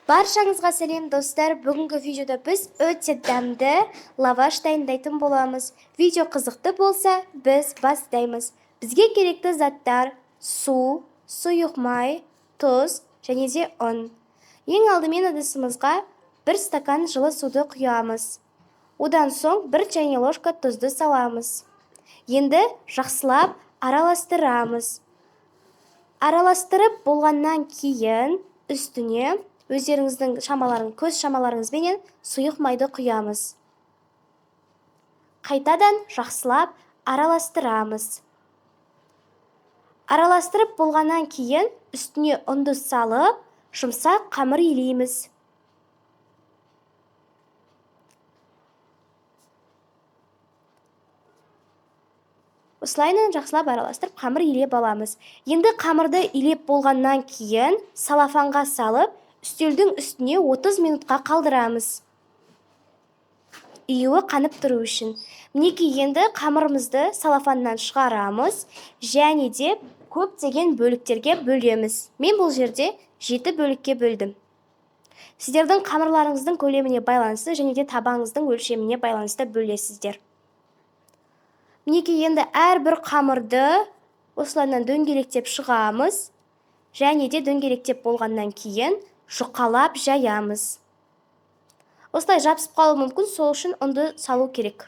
Баршаңызға сәлем достар. Бүгінгі видеода біз өте дәмді лаваш дайындайтын боламыз. Видео қызықты болса, біз бастаймыз. Бізге керекті заттар: су, сұйық май, тұз және де ұн. Ең алдымен ыдысымызға 1 стакан жылы суды құямыз. Одан соң 1 чайный ложка тұзды саламыз. Енді жақсылап араластырамыз. Араластырып болғаннан кейін үстіне өздеріңіздің көз шамаларыңызбенен сұйық майды құямыз. Қайтадан жақсылап араластырамыз. Араластырып болғаннан кейін үстіне ұнды салып, жұмсақ қамыр илейміз. Осылайынан жақсылап араластырып қамыр илеп аламыз. Енді қамырды илеп болғаннан кейін салафанға салып, үстелдің үстіне 30 минутқа қалдырамыз. Июі қанып тұру үшін. Мінекей, енді қамырымызды салафаннан шығарамыз және де көптеген бөліктерге бөлеміз. Мен бұл жерде 7 бөлікке бөлдім. Сіздердің қамырларыңыздың көлеміне байланысты және де табаңыздың өлшеміне байланысты бөлесіздер. Мінекей, енді әрбір қамырды осылайынан дөңгелектеп шығамыз және де дөңгелектеп болғаннан кейін жұқалап жаямыз. Осылай жабысып қалуы мүмкін, сол үшін ұнды салу керек.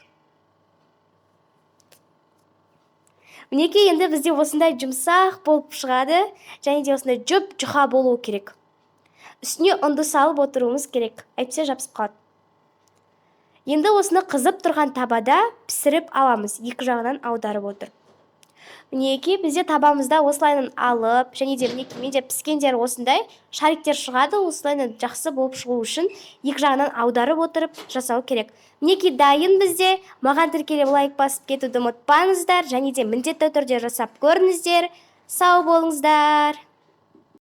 Мінекей, енді бізде осындай жұмсақ болып шығады және де осындай жұқа болуы керек. Үстіне ұнды салып отыруымыз керек, әйтпесе жабысып қалады. Енді осыны қызып тұрған табада пісіріп аламыз, екі жағынан аударып отыр. Мінекей, бізде табамызда осылайынан алып, және де менде піскендер осындай шариктер шығады, осылайынан жақсы болып шығу үшін екі жағынан аударып отырып жасау керек. Мінекей, дайын бізде. Маған тіркеліп лайк басып кетуді ұмытпаңыздар, және де міндетті түрде жасап көріңіздер. Сау болыңыздар.